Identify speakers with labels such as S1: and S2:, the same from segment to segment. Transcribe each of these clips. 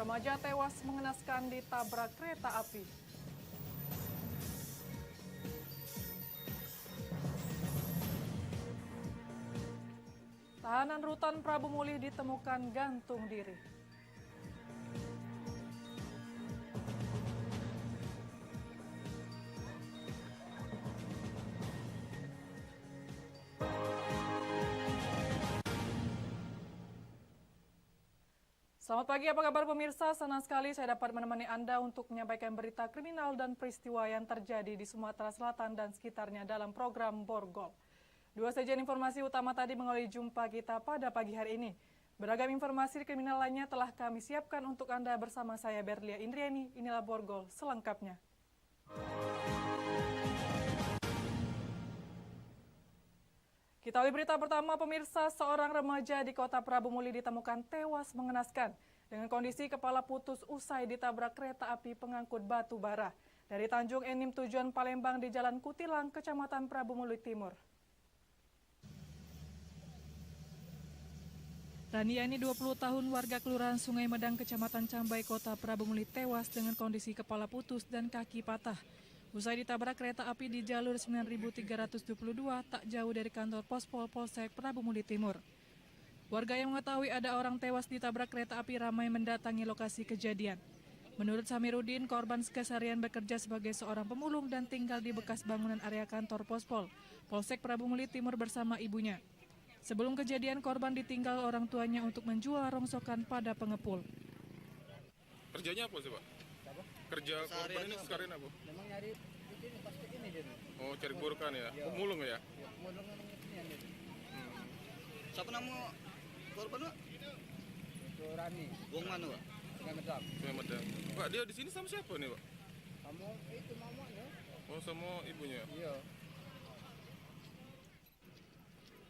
S1: Remaja tewas mengenaskan ditabrak kereta api. Tahanan rutan Prabu Muli ditemukan gantung diri. Selamat pagi, apa kabar pemirsa? Senang sekali saya dapat menemani Anda untuk menyampaikan berita kriminal dan peristiwa yang terjadi di Sumatera Selatan dan sekitarnya dalam program Borgol. Dua sajian informasi utama tadi mengawali jumpa kita pada pagi hari ini. Beragam informasi kriminal lainnya telah kami siapkan untuk Anda bersama saya Berlia Indriani. Inilah Borgol selengkapnya. Kita awali berita pertama, pemirsa. Seorang remaja di kota Prabu Muli ditemukan tewas mengenaskan dengan kondisi kepala putus usai ditabrak kereta api pengangkut batu bara dari Tanjung Enim tujuan Palembang di Jalan Kutilang, Kecamatan Prabu Muli Timur. Raniani 20 tahun warga Kelurahan Sungai Medang, Kecamatan Cambai, Kota Prabu Muli tewas dengan kondisi kepala putus dan kaki patah usai ditabrak kereta api di jalur 9322 tak jauh dari kantor Pospol Polsek Prabu Muli Timur. Warga yang mengetahui ada orang tewas ditabrak kereta api ramai mendatangi lokasi kejadian. Menurut Samirudin, korban keseharian bekerja sebagai seorang pemulung dan tinggal di bekas bangunan area kantor Pospol Polsek Prabu Muli Timur bersama ibunya. Sebelum kejadian, korban ditinggal orang tuanya untuk menjual rongsokan pada pengepul.
S2: Kerjanya apa sih, Pak?
S3: Apa?
S2: Kerja korban ini sekarang apa?
S3: Memang nyari ini pasti ini dia.
S2: Oh, cari burkan ya? Pemulung ya?
S3: Ya, modal memang ini dia.
S4: Siapa nama korban, Pak?
S3: Itu Rani,
S4: Wong mana, Pak?
S3: Sungai Medang.
S2: Sungai Medang. Pak, dia di sini sama siapa nih, Pak?
S3: Kamu itu mamanya?
S2: Oh, sama ibunya.
S3: Iya.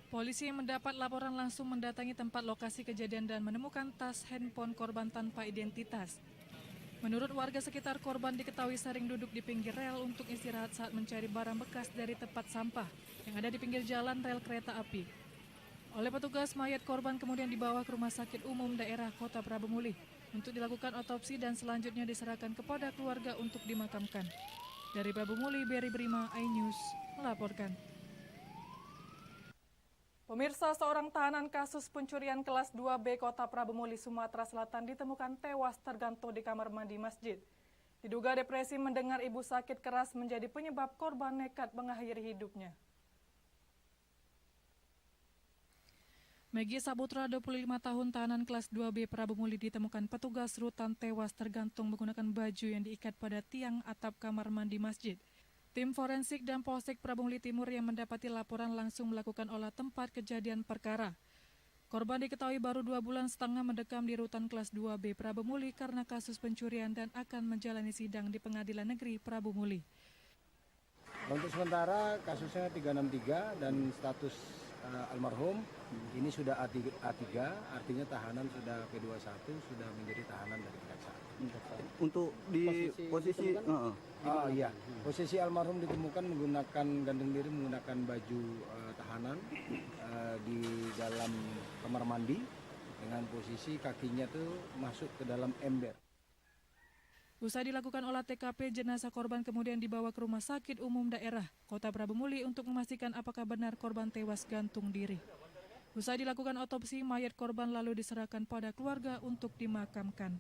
S1: Polisi yang mendapat laporan langsung mendatangi tempat lokasi kejadian dan menemukan tas handphone korban tanpa identitas. Menurut warga sekitar, korban diketahui sering duduk di pinggir rel untuk istirahat saat mencari barang bekas dari tempat sampah yang ada di pinggir jalan rel kereta api. Oleh petugas, mayat korban kemudian dibawa ke Rumah Sakit Umum Daerah Kota Prabu Muli untuk dilakukan otopsi dan selanjutnya diserahkan kepada keluarga untuk dimakamkan. Dari Prabu Muli, Berry Brima, iNews melaporkan. Pemirsa, seorang tahanan kasus pencurian kelas 2B Kota Prabu Muli, Sumatera Selatan ditemukan tewas tergantung di kamar mandi masjid. Diduga depresi mendengar ibu sakit keras menjadi penyebab korban nekat mengakhiri hidupnya. Megi Saputra, 25 tahun, tahanan kelas 2B Prabu Muli ditemukan petugas rutan tewas tergantung menggunakan baju yang diikat pada tiang atap kamar mandi masjid. Tim forensik dan Polsek Prabu Muli Timur yang mendapati laporan langsung melakukan olah tempat kejadian perkara. Korban diketahui baru 2,5 bulan mendekam di rutan kelas 2B Prabu Muli karena kasus pencurian dan akan menjalani sidang di Pengadilan Negeri Prabu Muli.
S3: Untuk sementara kasusnya 363 dan status almarhum ini sudah A3, artinya tahanan sudah P21, sudah menjadi tahanan dari kejaksaan.
S4: Untuk di posisi
S3: Iya, posisi almarhum ditemukan menggunakan gantung diri menggunakan baju tahanan di dalam kamar mandi dengan posisi kakinya tuh masuk ke dalam ember.
S1: Usai dilakukan olah TKP, jenazah korban kemudian dibawa ke Rumah Sakit Umum Daerah Kota Prabu Muli untuk memastikan apakah benar korban tewas gantung diri. Usai dilakukan otopsi, mayat korban lalu diserahkan pada keluarga untuk dimakamkan.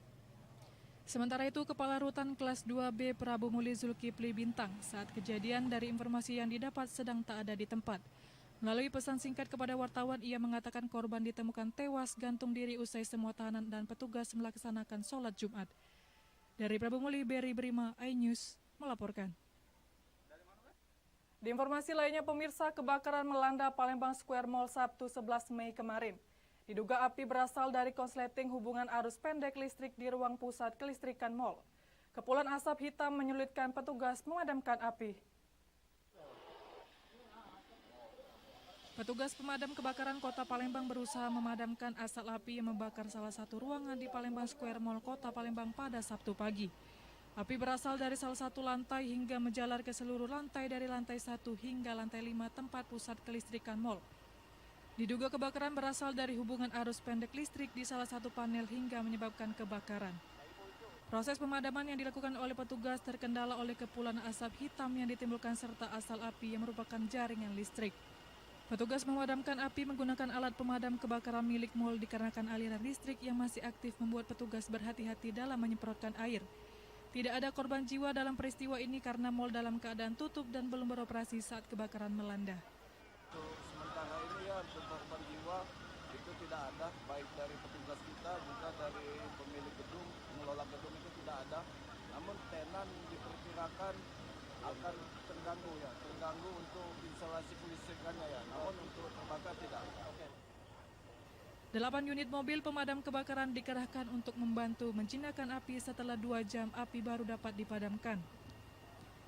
S1: Sementara itu, Kepala Rutan Kelas 2B Prabu Muli Zulkifli Bintang saat kejadian dari informasi yang didapat sedang tak ada di tempat. Melalui pesan singkat kepada wartawan, ia mengatakan korban ditemukan tewas gantung diri usai semua tahanan dan petugas melaksanakan sholat Jumat. Dari Prabu Muli, Berry Brima, iNews melaporkan. Di informasi lainnya, pemirsa, kebakaran melanda Palembang Square Mall Sabtu 11 Mei kemarin. Diduga api berasal dari konsleting hubungan arus pendek listrik di ruang pusat kelistrikan mall. Kepulan asap hitam menyulitkan petugas memadamkan api. Petugas pemadam kebakaran Kota Palembang berusaha memadamkan asap api yang membakar salah satu ruangan di Palembang Square Mall Kota Palembang pada Sabtu pagi. Api berasal dari salah satu lantai hingga menjalar ke seluruh lantai dari lantai 1 hingga lantai 5 tempat pusat kelistrikan mall. Diduga kebakaran berasal dari hubungan arus pendek listrik di salah satu panel hingga menyebabkan kebakaran. Proses pemadaman yang dilakukan oleh petugas terkendala oleh kepulan asap hitam yang ditimbulkan serta asal api yang merupakan jaringan listrik. Petugas memadamkan api menggunakan alat pemadam kebakaran milik mal dikarenakan aliran listrik yang masih aktif membuat petugas berhati-hati dalam menyemprotkan air. Tidak ada korban jiwa dalam peristiwa ini karena mal dalam keadaan tutup dan belum beroperasi saat kebakaran melanda.
S5: Untuk sementara ini ya untuk korban jiwa itu tidak ada, baik dari petugas kita juga dari pemilik gedung, pengelola gedung itu tidak ada. Namun tenan diperkirakan akan terganggu untuk instalasi kelistrikannya ya. Namun untuk terbakar tidak.
S1: 8 unit mobil pemadam kebakaran dikerahkan untuk membantu menjinakkan api setelah 2 jam api baru dapat dipadamkan.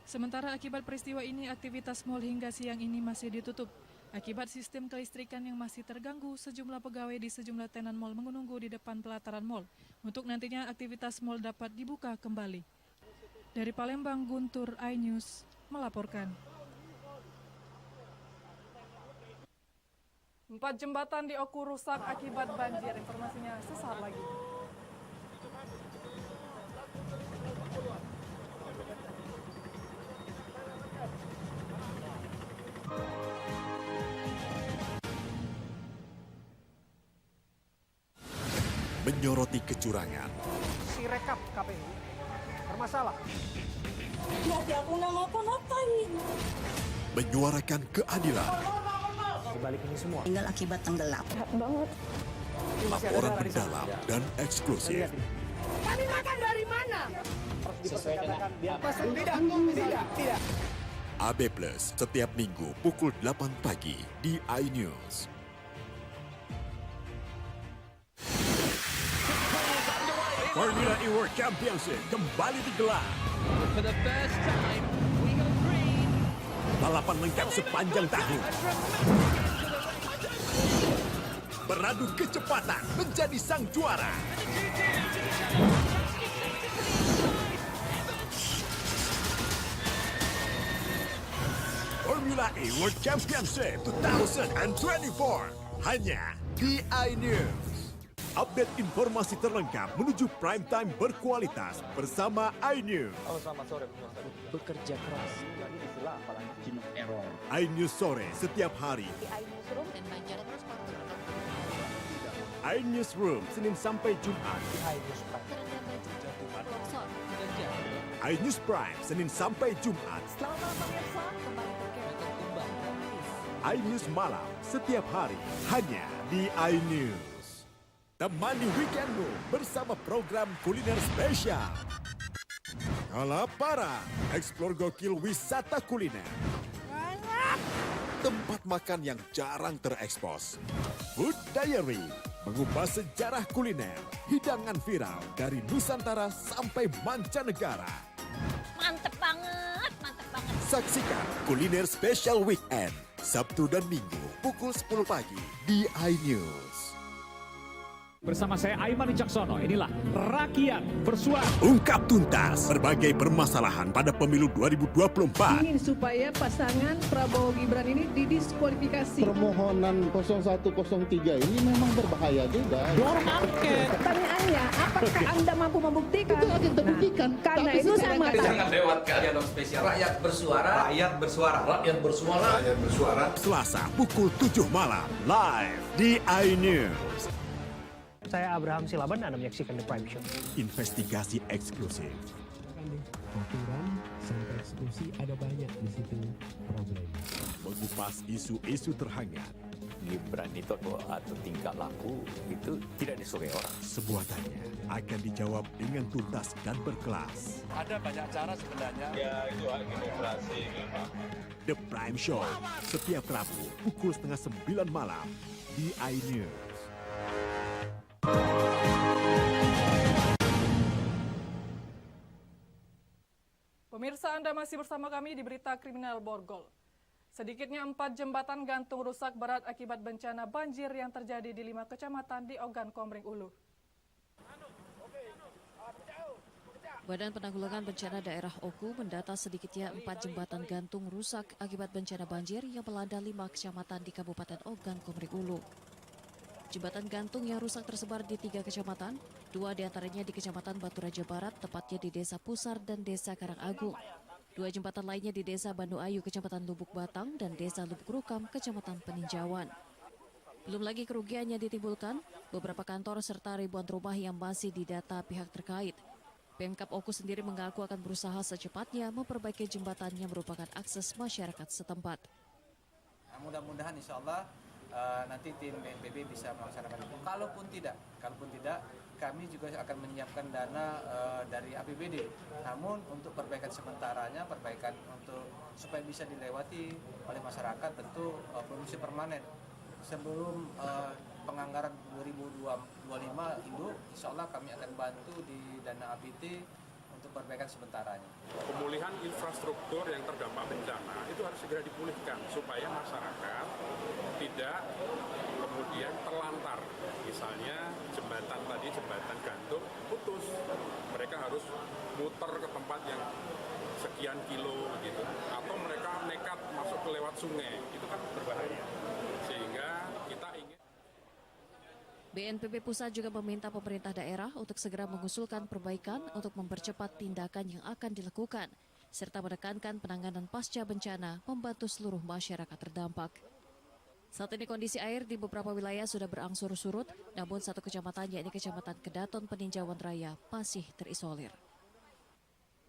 S1: Sementara akibat peristiwa ini aktivitas mal hingga siang ini masih ditutup. Akibat sistem kelistrikan yang masih terganggu, sejumlah pegawai di sejumlah tenan mal menunggu di depan pelataran mal untuk nantinya aktivitas mal dapat dibuka kembali. Dari Palembang, Guntur, iNews melaporkan. 4 jembatan di Oku rusak akibat banjir. Informasinya sesaat lagi.
S6: Menyoroti kecurangan,
S7: Sirekap KPU bermasalah.
S8: Ya aku nggak ngapa-ngapain.
S6: menyuarakan keadilan,
S7: Di balik ini semua,
S8: Tinggal akibat tenggelam.
S7: ini masih ada
S6: laporan
S7: darah di sana.
S6: mendalam dan eksklusif.
S8: Kami makan dari mana?
S7: Sesuai dengan tidak.
S6: AB Plus setiap minggu pukul 8 pagi di iNews. Formula E World Championship kembali digelar. Balapan lengkap sepanjang tahun. Beradu kecepatan menjadi sang juara. Formula E World Championship 2024 hanya di iNews. Update informasi terlengkap menuju prime time berkualitas bersama iNews.
S7: Bekerja keras, jadi istilah apalagi jenuh error.
S6: iNews sore setiap hari. iNewsroom Senin sampai Jumat. iNews Prime Senin sampai Jumat. iNews malam setiap hari hanya di iNews. Temani weekendmu bersama program kuliner spesial. Kalaparan, eksplor gokil wisata kuliner. Tempat makan yang jarang terekspos. Food Diary, mengupas sejarah kuliner, hidangan viral dari Nusantara sampai mancanegara.
S9: Mantep banget, mantep banget.
S6: Saksikan kuliner spesial weekend, Sabtu dan Minggu pukul 10 pagi di iNews.
S10: Bersama saya Aiman Wicaksono, inilah Rakyat Bersuara.
S6: Ungkap tuntas berbagai permasalahan pada pemilu 2024.
S11: Ingin supaya pasangan Prabowo Gibran ini didiskualifikasi.
S5: Permohonan 0103 ini memang berbahaya juga.
S10: Dorong angket.
S11: Pertanyaannya, apakah Anda mampu membuktikan?
S5: Itu akan terbuktikan.
S11: Karena itu saya mengatakan.
S5: lewat keadaan spesial. Rakyat bersuara. Rakyat bersuara. Rakyat bersuara. Rakyat bersuara.
S6: Selasa pukul 7 malam live di iNews.
S7: Saya Abraham Silaban, Anda menyaksikan The Prime Show.
S6: Investigasi eksklusif.
S12: Aturan sampai eksekusi ada banyak di situ problem.
S6: Mengupas isu-isu terhangat.
S12: Gibran itu atau tingkah laku itu tidak disukai orang.
S6: Sebuah tanya akan dijawab dengan tuntas dan berkelas.
S5: Ada banyak cara sebenarnya. Ya itu demokrasi memang.
S6: The Prime Show setiap Rabu pukul 8:30 malam di iNews.
S1: Pemirsa, Anda masih bersama kami di Berita Kriminal Borgol. Sedikitnya 4 jembatan gantung rusak berat akibat bencana banjir yang terjadi di 5 kecamatan di Ogan Komering Ulu.
S9: Badan Penanggulangan Bencana Daerah Oku mendata sedikitnya 4 jembatan gantung rusak akibat bencana banjir yang melanda 5 kecamatan di Kabupaten Ogan Komering Ulu. Jembatan gantung yang rusak tersebar di 3 kecamatan, 2 diantaranya di Kecamatan Batu Raja Barat, tepatnya di Desa Pusar dan Desa Karangagung. 2 jembatan lainnya di Desa Bandu Ayu, Kecamatan Lubuk Batang, dan Desa Lubuk Rukam, Kecamatan Peninjauan. Belum lagi kerugian yang ditimbulkan, beberapa kantor serta ribuan rumah yang masih didata pihak terkait. Pemkab Oku sendiri mengaku akan berusaha secepatnya memperbaiki jembatan yang merupakan akses masyarakat setempat.
S3: Mudah-mudahan insya Allah nanti tim BNPB bisa melaksanakan itu. Kalaupun tidak, kami juga akan menyiapkan dana dari APBD. Namun untuk perbaikan sementaranya, perbaikan untuk supaya bisa dilewati oleh masyarakat tentu produksi permanen. Sebelum penganggaran 2025 induk, insya Allah kami akan bantu di dana APT untuk perbaikan sementaranya.
S2: Pemulihan infrastruktur yang terdampak bencana itu harus segera dipulihkan supaya masyarakat tidak kemudian terlantar. Misalnya jembatan gantung putus, mereka harus muter ke tempat yang sekian kilo gitu, atau mereka nekat masuk ke lewat sungai, itu kan berbahaya. Sehingga kita ingin
S9: BNPB Pusat juga meminta pemerintah daerah untuk segera mengusulkan perbaikan untuk mempercepat tindakan yang akan dilakukan, serta menekankan penanganan pasca bencana membantu seluruh masyarakat terdampak. Saat ini kondisi air di beberapa wilayah sudah berangsur surut, namun satu kecamatan yakni Kecamatan Kedaton Peninjauan Raya masih terisolir.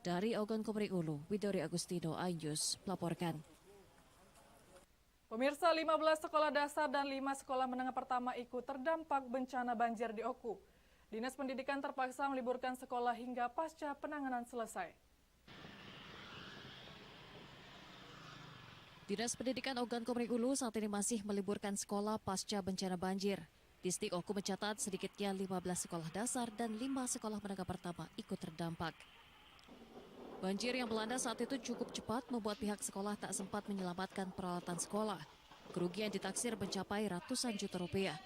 S9: Dari Ogan Komering Ulu, Widori Agustino, iNews melaporkan.
S1: Pemirsa, 15 sekolah dasar dan 5 sekolah menengah pertama ikut terdampak bencana banjir di Oku. Dinas Pendidikan terpaksa meliburkan sekolah hingga pasca penanganan selesai.
S9: Dinas Pendidikan Ogan Komering Ulu saat ini masih meliburkan sekolah pasca bencana banjir. Distrik Oku mencatat sedikitnya 15 sekolah dasar dan 5 sekolah menengah pertama ikut terdampak. Banjir yang melanda saat itu cukup cepat membuat pihak sekolah tak sempat menyelamatkan peralatan sekolah. Kerugian ditaksir mencapai ratusan juta rupiah.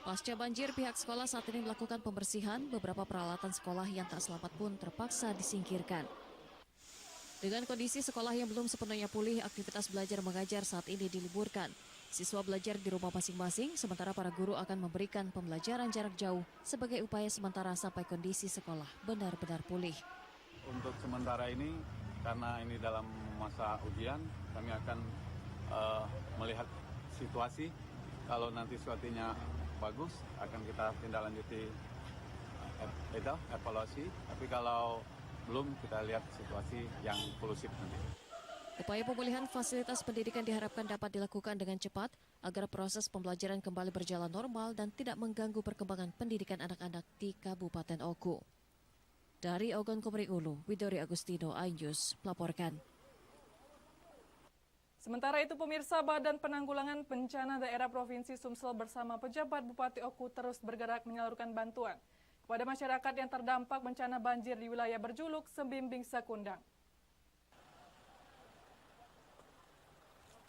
S9: Pasca banjir, pihak sekolah saat ini melakukan pembersihan, beberapa peralatan sekolah yang tak selamat pun terpaksa disingkirkan. Dengan kondisi sekolah yang belum sepenuhnya pulih, aktivitas belajar mengajar saat ini diliburkan. Siswa belajar di rumah masing-masing, sementara para guru akan memberikan pembelajaran jarak jauh sebagai upaya sementara sampai kondisi sekolah benar-benar pulih.
S5: Untuk sementara ini, karena ini dalam masa ujian, kami akan melihat situasi. Kalau nanti situasinya bagus, akan kita tindaklanjuti evaluasi. Tapi kalau belum, kita lihat situasi yang kondusif nanti.
S9: Upaya pemulihan fasilitas pendidikan diharapkan dapat dilakukan dengan cepat agar proses pembelajaran kembali berjalan normal dan tidak mengganggu perkembangan pendidikan anak-anak di Kabupaten Oku. Dari Ogan Komering Ulu, Widori Agustino, iNews melaporkan.
S1: Sementara itu, pemirsa, Badan Penanggulangan Bencana Daerah Provinsi Sumsel bersama pejabat Bupati Oku terus bergerak menyalurkan bantuan kepada masyarakat yang terdampak bencana banjir di wilayah berjuluk Sembimbing Sekundang.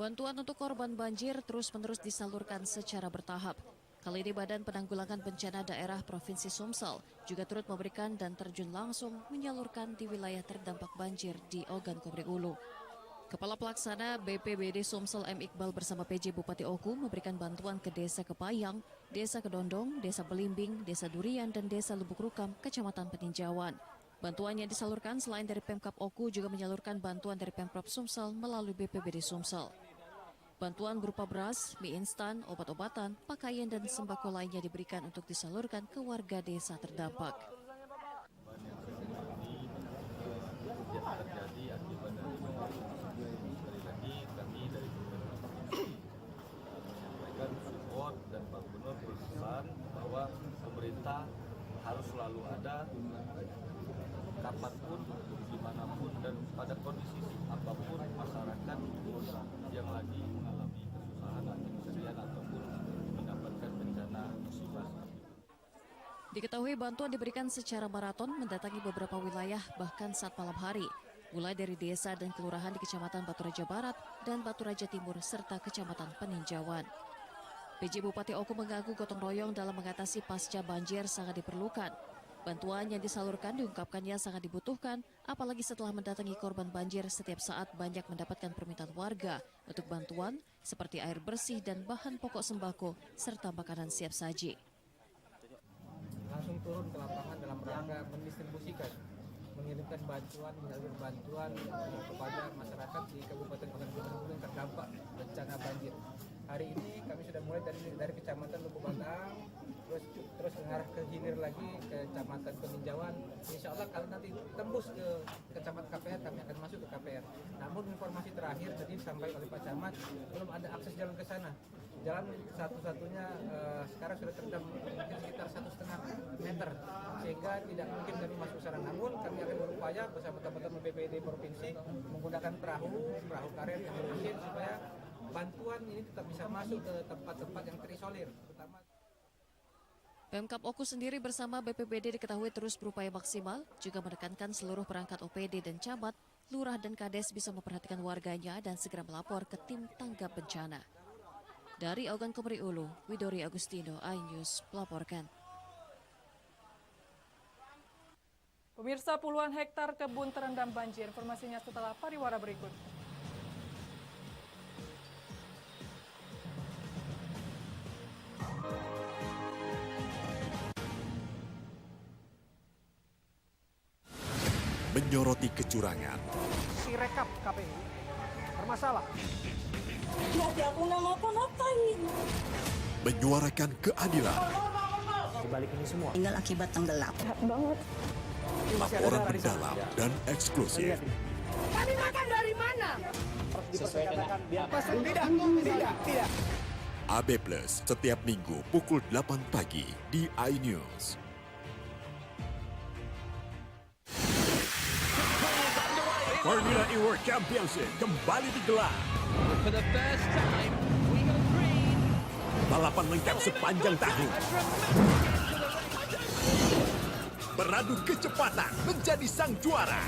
S9: Bantuan untuk korban banjir terus-menerus disalurkan secara bertahap. Kali ini Badan Penanggulangan Bencana Daerah Provinsi Sumsel juga turut memberikan dan terjun langsung menyalurkan di wilayah terdampak banjir di Ogan Komering Ulu. Kepala Pelaksana BPBD Sumsel M. Iqbal bersama PJ Bupati Oku memberikan bantuan ke Desa Kepayang, Desa Kedondong, Desa Belimbing, Desa Durian, dan Desa Lubuk Rukam, Kecamatan Peninjauan. Bantuan yang disalurkan selain dari Pemkab Oku juga menyalurkan bantuan dari Pemprov Sumsel melalui BPBD Sumsel. Bantuan berupa beras, mie instan, obat-obatan, pakaian, dan sembako lainnya diberikan untuk disalurkan ke warga desa terdampak.
S5: Dan Pak Gubernur berpesan bahwa pemerintah harus selalu ada kapanpun, dimanapun, dan pada kondisi apapun masyarakat yang lagi mengalami kesusahan atau kesedihan ataupun mendapatkan bencana musibah.
S9: Diketahui bantuan diberikan secara maraton mendatangi beberapa wilayah bahkan saat malam hari, mulai dari desa dan kelurahan di Kecamatan Batu Raja Barat dan Batu Raja Timur serta Kecamatan Peninjauan. PJ Bupati Oku mengaku gotong royong dalam mengatasi pasca banjir sangat diperlukan. Bantuan yang disalurkan diungkapkannya sangat dibutuhkan, apalagi setelah mendatangi korban banjir setiap saat banyak mendapatkan permintaan warga untuk bantuan seperti air bersih dan bahan pokok sembako serta makanan siap saji.
S3: Langsung turun ke lapangan dalam rangka mendistribusikan, mengirimkan bantuan, menyalurkan bantuan kepada masyarakat di Kabupaten Bangka yang terdampak bencana banjir. Hari ini kami sudah mulai dari Kecamatan Luku Batang, terus mengarah ke hilir lagi ke Kecamatan Peninjauan. Insya Allah kalau nanti tembus ke Kecamatan KPR, kami akan masuk ke KPR. Namun informasi terakhir tadi disampaikan oleh Pak Camat, belum ada akses jalan ke sana. Jalan satu-satunya sekarang sudah terendam sekitar 1,5 meter, sehingga tidak mungkin kami masuk ke sana. Namun kami akan berupaya bersama teman-teman BPD Provinsi menggunakan perahu karet yang bermesin supaya bantuan ini tetap bisa masuk ke tempat-tempat yang terisolir, terutama.
S9: Pemkab Oku sendiri bersama BPBD diketahui terus berupaya maksimal, juga menekankan seluruh perangkat OPD dan camat, lurah dan kades bisa memperhatikan warganya dan segera melapor ke tim tanggap bencana. Dari Ogan Komering Ulu, Widori Agustino, iNews melaporkan.
S1: Pemirsa, puluhan hektar kebun terendam banjir. Informasinya setelah pariwara berikut.
S6: Menyoroti kecurangan,
S3: Sirekap KPU bermasalah.
S8: Tapi aku nggak ngapa-ngapain.
S6: menyuarakan keadilan,
S3: Di balik ini semua,
S8: Tinggal akibat tenggelam.
S11: Banget.
S6: laporan mendalam dan eksklusif.
S8: Kami makan dari mana?
S3: Tidak.
S6: AB Plus setiap minggu pukul 8 pagi di iNews. Formula E World Championship kembali digelar. Balapan lengkap sepanjang tahun. Beradu kecepatan menjadi sang juara.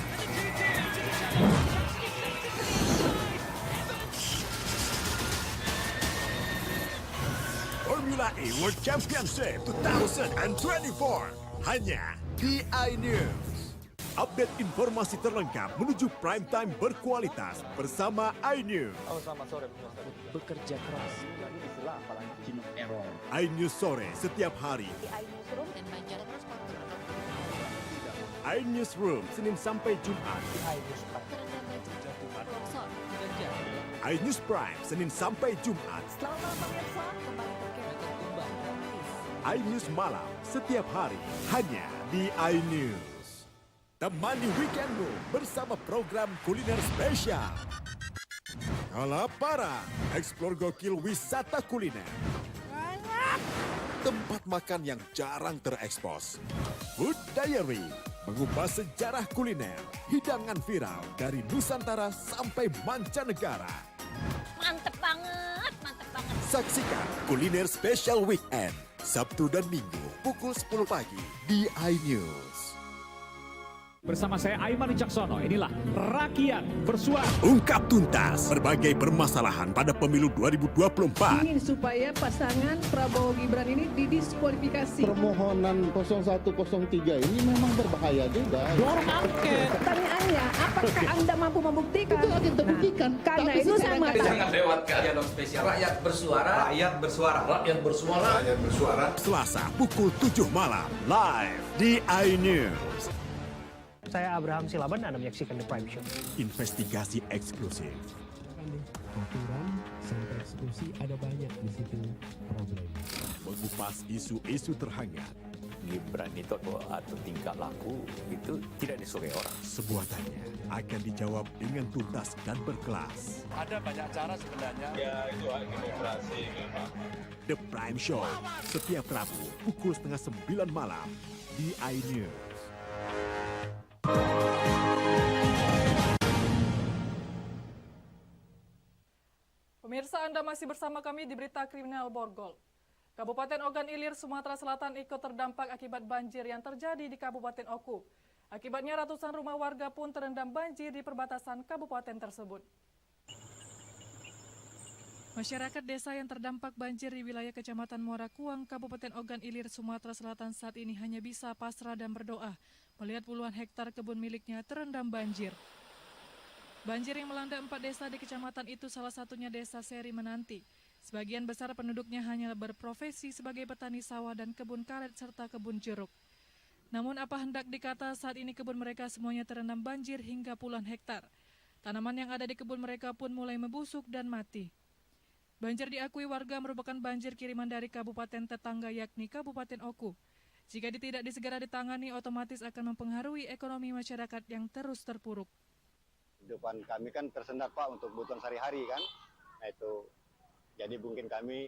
S6: Formula E World Championship 2024 hanya di iNews. Update informasi terlengkap menuju prime time berkualitas bersama iNews.
S5: Selamat sore.
S7: Bekerja keras. Jenuh error.
S6: iNews sore setiap hari.
S9: Dan banjir terus
S6: iNewsroom Senin sampai Jumat.
S9: terendam banjir, longsor.
S6: iNews Prime Senin sampai Jumat.
S11: Selamat malam pemirsa, kembali berkembang.
S6: iNews Malam setiap hari hanya di iNews. Temani weekendmu bersama program kuliner spesial. Kalaparan, eksplor gokil wisata kuliner. Tempat makan yang jarang terekspos. Food Diary, mengupas sejarah kuliner, hidangan viral dari Nusantara sampai mancanegara.
S8: Mantep banget, mantep banget.
S6: Saksikan Kuliner Spesial Weekend, Sabtu dan Minggu pukul 10 pagi di iNews.
S10: Bersama saya Aiman Wicaksono, inilah Rakyat Bersuara.
S6: Ungkap tuntas berbagai permasalahan pada pemilu 2024.
S11: Ingin supaya pasangan Prabowo Gibran ini didiskualifikasi.
S5: Permohonan 0103 ini memang berbahaya juga.
S10: Dorong angket.
S11: Pertanyaannya, apakah Anda mampu membuktikan?
S5: Itu akan terbuktikan.
S11: Karena itu sama.
S7: Jangan lewat dialog spesial. Rakyat bersuara. Rakyat bersuara. Rakyat bersuara.
S5: Rakyat bersuara.
S6: Selasa pukul 7 malam live di iNews.
S3: Saya Abraham Silaban, Anda menyaksikan The Prime Show.
S6: Investigasi eksklusif.
S12: Aturan sampai eksekusi ada banyak di situ problem.
S6: Mengupas isu-isu terhangat.
S7: Gibran itu atau tingkah laku itu tidak disukai orang.
S6: Sebuah tanya akan dijawab dengan tuntas dan berkelas.
S5: Ada banyak cara sebenarnya. Ya, itu hak demokrasi memang.
S6: The Prime Show setiap Rabu pukul 8:30 malam di iNews.
S1: Pemirsa, Anda masih bersama kami di Berita Kriminal Borgol. Kabupaten Ogan Ilir, Sumatera Selatan ikut terdampak akibat banjir yang terjadi di Kabupaten Oku. Akibatnya ratusan rumah warga pun terendam banjir di perbatasan kabupaten tersebut. Masyarakat desa yang terdampak banjir di wilayah Kecamatan Muara Kuang, Kabupaten Ogan Ilir, Sumatera Selatan saat ini hanya bisa pasrah dan berdoa melihat puluhan hektar kebun miliknya terendam banjir. Banjir yang melanda 4 desa di kecamatan itu salah satunya desa Seri Menanti. Sebagian besar penduduknya hanya berprofesi sebagai petani sawah dan kebun karet serta kebun jeruk. Namun apa hendak dikata, saat ini kebun mereka semuanya terendam banjir hingga puluhan hektar. Tanaman yang ada di kebun mereka pun mulai membusuk dan mati. Banjir diakui warga merupakan banjir kiriman dari kabupaten tetangga yakni Kabupaten Oku. Jika tidak disegera ditangani, otomatis akan mempengaruhi ekonomi masyarakat yang terus terpuruk.
S13: Kehidupan kami kan tersendat Pak untuk kebutuhan sehari-hari kan. Nah itu, jadi mungkin kami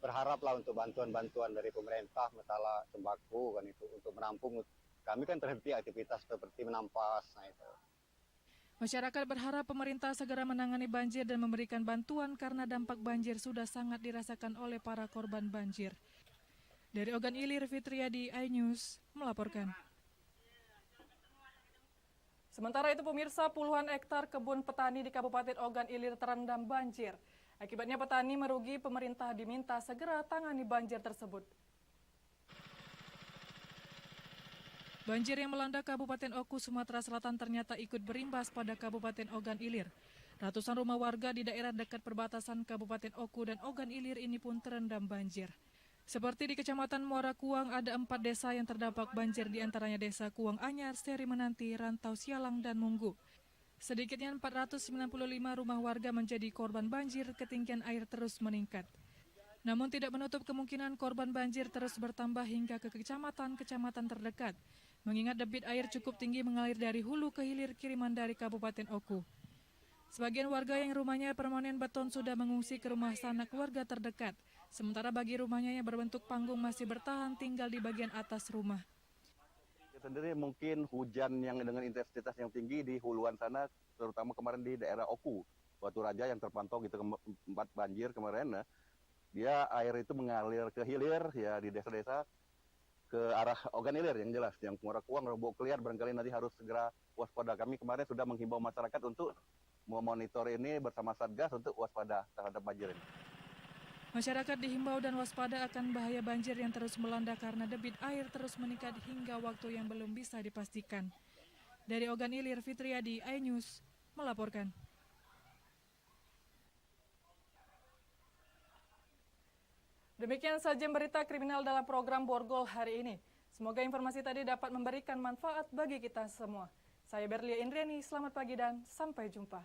S13: berharaplah untuk bantuan-bantuan dari pemerintah, masalah sembako kan itu untuk menampung. Kami kan terhenti aktivitas seperti menampas, nah itu.
S1: Masyarakat berharap pemerintah segera menangani banjir dan memberikan bantuan karena dampak banjir sudah sangat dirasakan oleh para korban banjir. Dari Ogan Ilir, Fitriadi, iNews melaporkan. Sementara itu pemirsa, puluhan hektar kebun petani di Kabupaten Ogan Ilir terendam banjir. Akibatnya petani merugi, pemerintah diminta segera tangani banjir tersebut. Banjir yang melanda Kabupaten Oku, Sumatera Selatan ternyata ikut berimbas pada Kabupaten Ogan Ilir. Ratusan rumah warga di daerah dekat perbatasan Kabupaten Oku dan Ogan Ilir ini pun terendam banjir. Seperti di Kecamatan Muara Kuang, ada 4 desa yang terdampak banjir, di antaranya Desa Kuang Anyar, Seri Menanti, Rantau Sialang, dan Munggu. Sedikitnya 495 rumah warga menjadi korban banjir, ketinggian air terus meningkat. Namun tidak menutup kemungkinan korban banjir terus bertambah hingga ke kecamatan-kecamatan terdekat. Mengingat debit air cukup tinggi mengalir dari hulu ke hilir kiriman dari Kabupaten Oku. Sebagian warga yang rumahnya permanen beton sudah mengungsi ke rumah sanak warga terdekat. Sementara bagi rumahnya yang berbentuk panggung masih bertahan tinggal di bagian atas rumah.
S5: Sendiri mungkin hujan yang dengan intensitas yang tinggi di huluan sana, terutama kemarin di daerah Oku, Batu Raja yang terpantau gitu tempat banjir kemarin, dia air itu mengalir ke hilir ya di desa-desa ke arah Ogan Ilir yang jelas, yang Muara Kuang, Rebuk Keliar barangkali nanti harus segera waspada. Kami kemarin sudah menghimbau masyarakat untuk memonitor ini bersama Satgas untuk waspada terhadap banjir ini.
S1: Masyarakat dihimbau dan waspada akan bahaya banjir yang terus melanda karena debit air terus meningkat hingga waktu yang belum bisa dipastikan. Dari Ogan Ilir, Fitriadi, iNews melaporkan. Demikian saja berita kriminal dalam program Borgol hari ini. Semoga informasi tadi dapat memberikan manfaat bagi kita semua. Saya Berlia Indriani, selamat pagi dan sampai jumpa.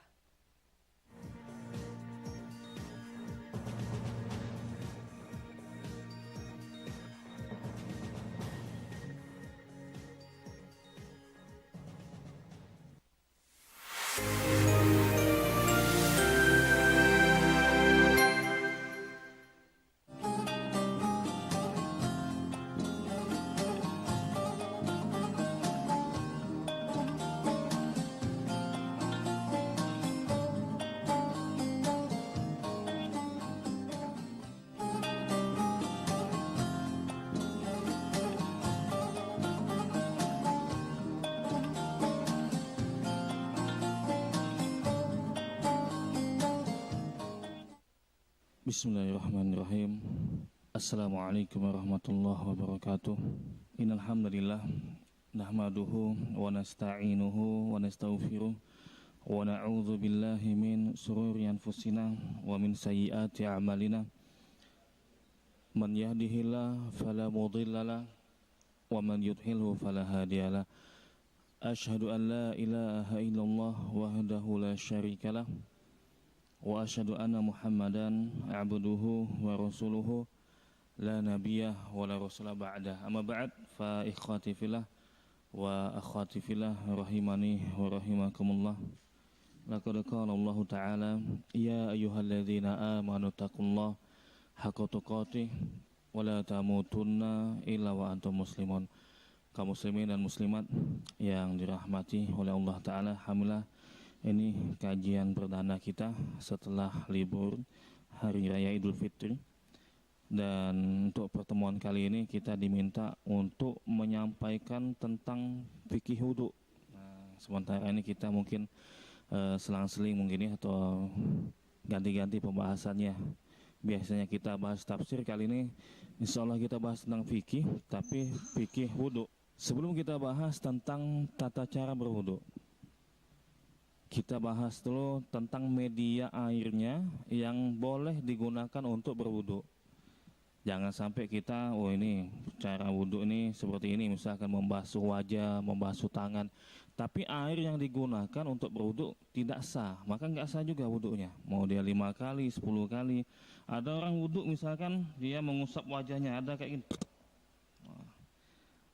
S14: Bismillahirrahmanirrahim. Assalamualaikum warahmatullahi wabarakatuh. Innal hamdalillah nahmaduhu wa nasta'inuhu wa nastaghfiruh wa na'udzu billahi min shururi anfusina wa min sayyiati a'malina. Man yahdihillahu fala mudhillalah wa man yudhlilhu fala hadiyalah. Asyhadu an la ilaha illallah wahdahu la syarikalah wa asyhadu anna Muhammadan abduhu wa rasuluhu la nabiyya wa la rasula ba'dah. Amma ba'd, fa ikhwati fillah wa akhwati fillah rahimani wa rahimakumullah. Laqad qala Allah ta'ala ya ayyuhalladzina amanu taqullaha haqqa tuqatih wa la tamutunna illa wa antum muslimun. Kaum muslimin dan muslimat yang dirahmati oleh Allah Ta'ala, alhamdulillah ini kajian perdana kita setelah libur Hari Raya Idul Fitri. Dan untuk pertemuan kali ini kita diminta untuk menyampaikan tentang fikih wudu. Nah, sementara ini kita mungkin selang-seling mungkin ya, atau ganti-ganti pembahasannya. Biasanya kita bahas tafsir, kali ini insya Allah kita bahas tentang fikih, tapi fikih wudhu. Sebelum kita bahas tentang tata cara berwudhu, kita bahas dulu tentang media airnya yang boleh digunakan untuk berwudhu. Jangan sampai kita, oh ini cara wudhu ini seperti ini, misalkan membasuh wajah, membasuh tangan, tapi air yang digunakan untuk berwudhu tidak sah, maka nggak sah juga wudhunya. Mau dia 5 kali, 10 kali. Ada orang wudhu misalkan dia mengusap wajahnya, ada kayak gini,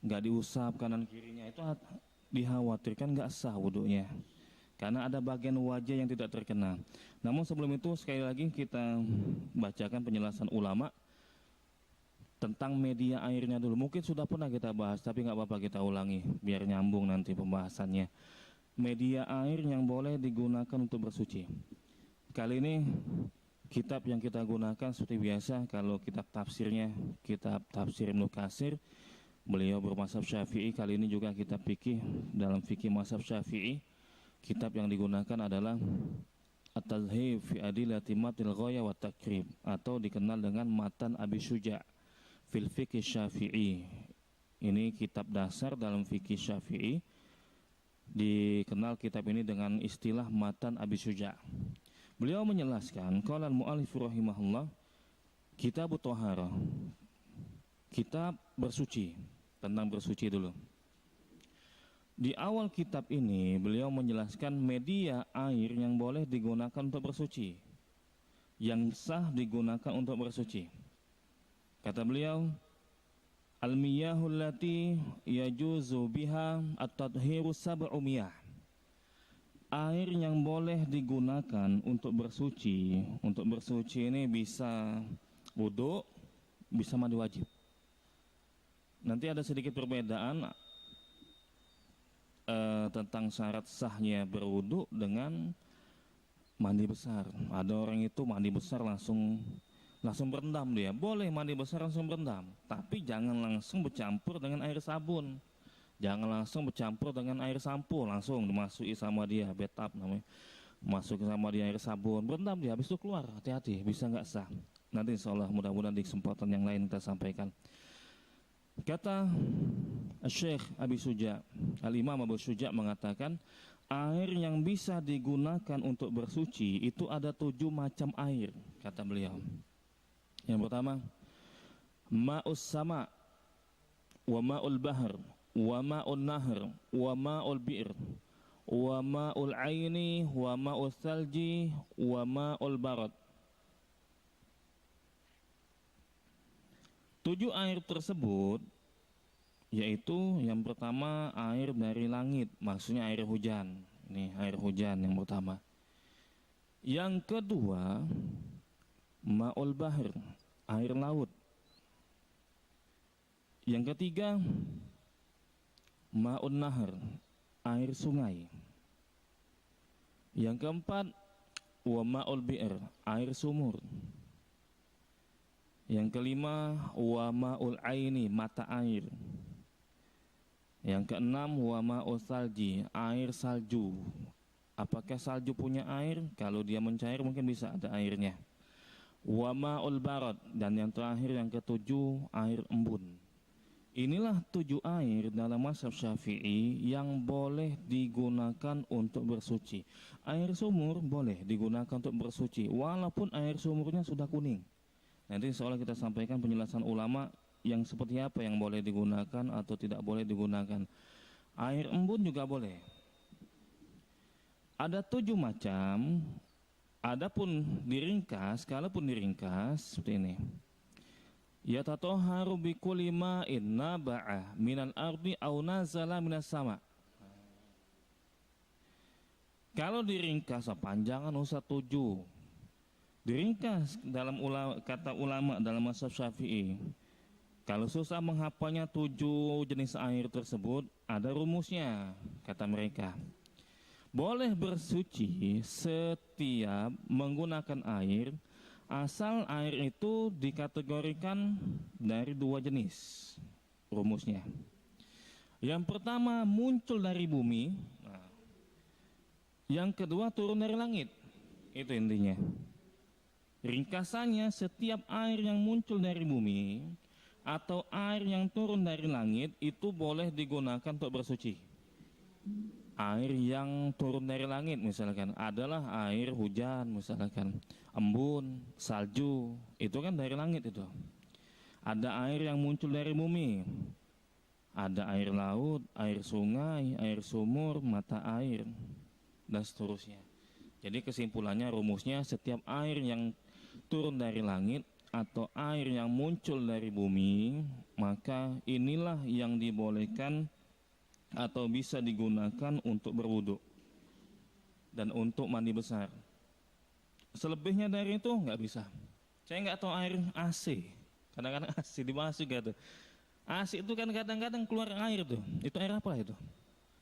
S14: nggak diusap kanan kirinya, itu dikhawatirkan nggak sah wudhunya, karena ada bagian wajah yang tidak terkena. Namun sebelum itu sekali lagi kita bacakan penjelasan ulama tentang media airnya dulu. Mungkin sudah pernah kita bahas, tapi nggak apa-apa kita ulangi biar nyambung nanti pembahasannya. Media air yang boleh digunakan untuk bersuci. Kali ini kitab yang kita gunakan seperti biasa, kalau kitab tafsirnya kitab tafsir Ibnu Katsir, beliau bermazhab Syafi'i. Kali ini juga kitab fikih dalam fikih mazhab Syafi'i. Kitab yang digunakan adalah At-Tadhhib fi Adillati Matil Ghaya wa Takrib, atau dikenal dengan Matan Abi Syuja' fil Fiqh Syafi'i. Ini kitab dasar dalam fikih Syafi'i. Dikenal kitab ini dengan istilah Matan Abi Syuja'. Beliau menjelaskan, qala al-mu'allif rahimahullah, kitab Thaharah, kitab bersuci, tentang bersuci dulu. Di awal kitab ini beliau menjelaskan media air yang boleh digunakan untuk bersuci, yang sah digunakan untuk bersuci. Kata beliau, al-miyahul lati yajuzu biha at-tadhiru sab'u miyah. Air yang boleh digunakan untuk bersuci. Untuk bersuci ini bisa wudhu, bisa mandi wajib. Nanti ada sedikit perbedaan tentang syarat sahnya berwudhu dengan mandi besar. Ada orang itu mandi besar langsung berendam dia. Boleh mandi besar langsung berendam, tapi jangan langsung bercampur dengan air sabun. Jangan langsung bercampur dengan air sampo, langsung dimasuki sama dia, bathtub namanya. Masuk sama dia air sabun, berendam dia, habis itu keluar. Hati-hati, bisa nggak sah. Nanti insya Allah mudah-mudahan di kesempatan yang lain kita sampaikan. Kata Syekh Abi Syuja', Al-Imam Abu Syuja' mengatakan, air yang bisa digunakan untuk bersuci itu ada 7 macam air, kata beliau. Yang pertama, ma'us sama, wa ma'ul bahr, wa ma'ul nahr, wa ma'ul bi'r, wa ma'ul aini, wa ma'ul salji, wa ma'ul barad. 7 air tersebut yaitu yang pertama air dari langit, maksudnya air hujan. Ini air hujan yang pertama. Yang kedua, ma'ul bahr, air laut. Yang ketiga, ma'un nahar, air sungai. Yang keempat, wa ma'ul bi'r, air sumur. Yang kelima, wa ma'ul aini, mata air. Yang keenam, wa ma'ul salji, air salju. Apakah salju punya air? Kalau dia mencair mungkin bisa ada airnya. Wa ma'ul barad, dan yang terakhir yang ketujuh, air embun. Inilah 7 air dalam mazhab Syafi'i yang boleh digunakan untuk bersuci. Air sumur boleh digunakan untuk bersuci walaupun air sumurnya sudah kuning. Nanti insya Allah kita sampaikan penjelasan ulama yang seperti apa yang boleh digunakan atau tidak boleh digunakan. Air embun juga boleh. Ada 7 macam. Adapun diringkas, kalaupun diringkas seperti ini. Yatatoharu bikulli ma'in naba'a minal ardi au nazala minas sama. Kalau diringkas panjangan usah 7. Diringkas dalam kata ulama dalam mazhab Syafi'i. Kalau susah menghafalnya 7 jenis air tersebut, ada rumusnya, kata mereka. Boleh bersuci setiap menggunakan air, asal air itu dikategorikan dari 2 jenis. Rumusnya. Yang pertama muncul dari bumi. Yang kedua turun dari langit. Itu intinya. Ringkasannya, setiap air yang muncul dari bumi atau air yang turun dari langit itu boleh digunakan untuk bersuci. Air yang turun dari langit misalkan adalah air hujan, misalkan embun, salju, itu kan dari langit itu. Ada air yang muncul dari bumi, ada air laut, air sungai, air sumur, mata air, dan seterusnya. Jadi kesimpulannya, rumusnya, setiap air yang turun dari langit atau air yang muncul dari bumi, maka inilah yang dibolehkan atau bisa digunakan untuk berwudu dan untuk mandi besar. Selebihnya dari itu nggak bisa. Saya nggak tahu air AC, kadang-kadang AC dibahas juga tuh. AC itu kan kadang-kadang keluar air tuh. Itu air apa itu?